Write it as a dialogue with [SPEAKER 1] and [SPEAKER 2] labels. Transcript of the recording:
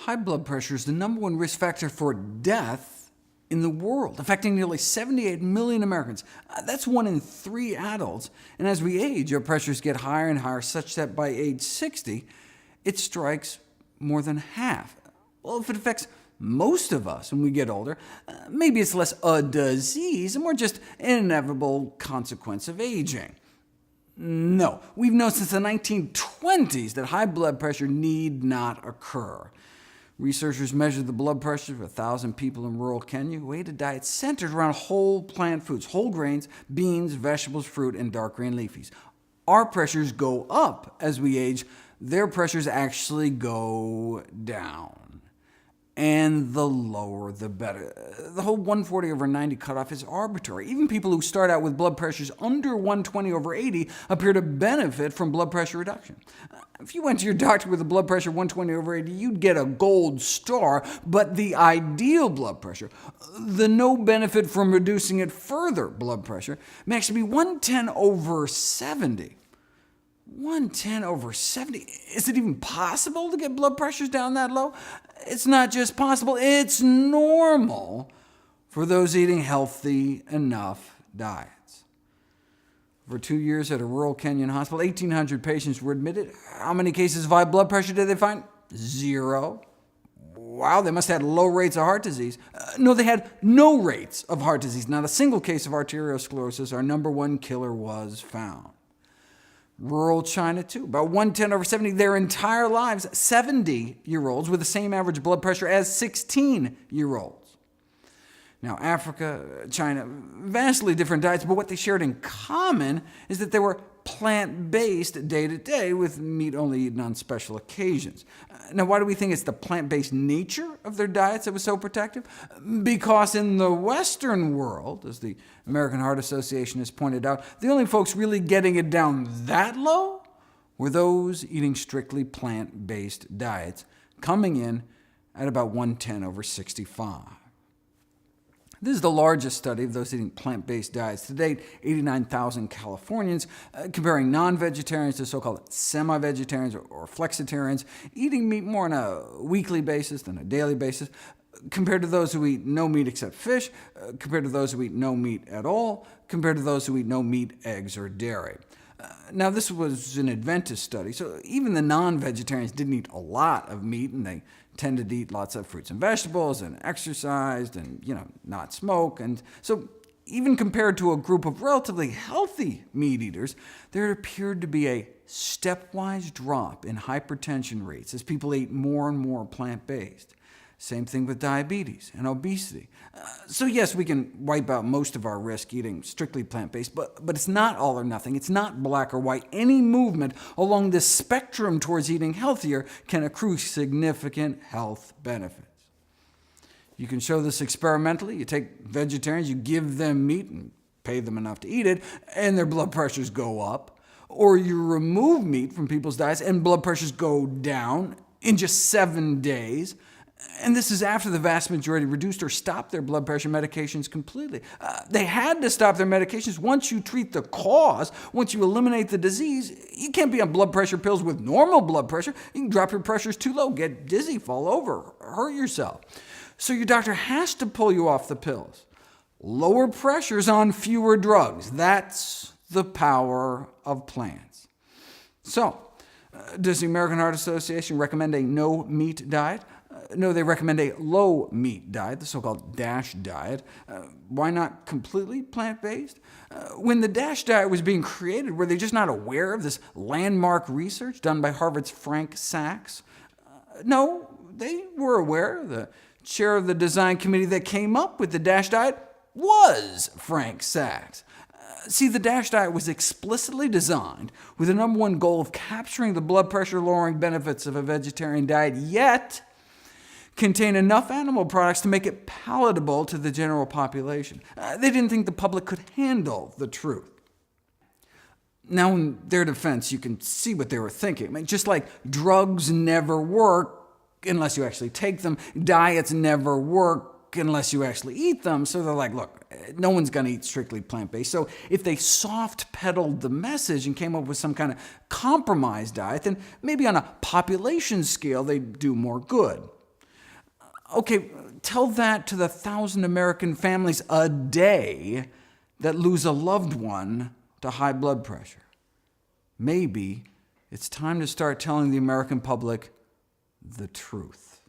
[SPEAKER 1] high blood pressure is the #1 risk factor for death in the world, affecting nearly 78 million Americans. That's 1 in 3 adults. And as we age, our pressures get higher and higher, such that by age 60, it strikes more than half. Well, if it affects most of us when we get older, maybe it's less a disease and more just an inevitable consequence of aging. No, we've known since the 1920s that high blood pressure need not occur. Researchers measured the blood pressure of 1,000 people in rural Kenya who ate a diet centered around whole plant foods, whole grains, beans, vegetables, fruit, and dark green leafies. Our pressures go up as we age. Their pressures actually go down. And the lower, the better. The whole 140/90 cutoff is arbitrary. Even people who start out with blood pressures under 120/80 appear to benefit from blood pressure reduction. If you went to your doctor with a blood pressure 120/80, you'd get a gold star, but the ideal blood pressure, the no benefit from reducing it further blood pressure, may actually be 110/70. 110/70? Is it even possible to get blood pressures down that low? It's not just possible, it's normal for those eating healthy enough diets. For 2 years at a rural Kenyan hospital, 1,800 patients were admitted. How many cases of high blood pressure did they find? 0. Wow, they must have had low rates of heart disease. No, they had no rates of heart disease. Not a single case of arteriosclerosis, our #1 killer, was found. Rural China, too, about 110/70 their entire lives, 70-year-olds with the same average blood pressure as 16-year-olds. Now, Africa, China, vastly different diets, but what they shared in common is that they were plant-based day-to-day, with meat only eaten on special occasions. Now, why do we think it's the plant-based nature of their diets that was so protective? Because in the Western world, as the American Heart Association has pointed out, the only folks really getting it down that low were those eating strictly plant-based diets, coming in at about 110/65. This is the largest study of those eating plant-based diets to date, 89,000 Californians, comparing non-vegetarians to so-called semi-vegetarians or flexitarians, eating meat more on a weekly basis than a daily basis, compared to those who eat no meat except fish, compared to those who eat no meat at all, compared to those who eat no meat, eggs, or dairy. Now, this was an Adventist study, so even the non-vegetarians didn't eat a lot of meat, and they tended to eat lots of fruits and vegetables, and exercised, and not smoke. And so even compared to a group of relatively healthy meat eaters, there appeared to be a stepwise drop in hypertension rates as people ate more and more plant-based. Same thing with diabetes and obesity. So yes, we can wipe out most of our risk eating strictly plant-based, but it's not all or nothing. It's not black or white. Any movement along this spectrum towards eating healthier can accrue significant health benefits. You can show this experimentally. You take vegetarians, you give them meat and pay them enough to eat it, and their blood pressures go up. Or you remove meat from people's diets, and blood pressures go down in just 7 days. And this is after the vast majority reduced or stopped their blood pressure medications completely. They had to stop their medications. Once you treat the cause, once you eliminate the disease, you can't be on blood pressure pills with normal blood pressure. You can drop your pressures too low, get dizzy, fall over, hurt yourself. So your doctor has to pull you off the pills. Lower pressures on fewer drugs. That's the power of plants. So, does the American Heart Association recommend a no-meat diet? No, they recommend a low-meat diet, the so-called DASH diet. Why not completely plant-based? When the DASH diet was being created, were they just not aware of this landmark research done by Harvard's Frank Sachs? No, they were aware. The chair of the design committee that came up with the DASH diet was Frank Sachs. See, the DASH diet was explicitly designed with the #1 goal of capturing the blood pressure-lowering benefits of a vegetarian diet, yet contain enough animal products to make it palatable to the general population. They didn't think the public could handle the truth. Now, in their defense, you can see what they were thinking. I mean, just like drugs never work unless you actually take them, diets never work unless you actually eat them. So they're like, look, no one's going to eat strictly plant-based. So if they soft-pedaled the message and came up with some kind of compromise diet, then maybe on a population scale they'd do more good. Okay, tell that to the 1,000 American families a day that lose a loved one to high blood pressure. Maybe it's time to start telling the American public the truth.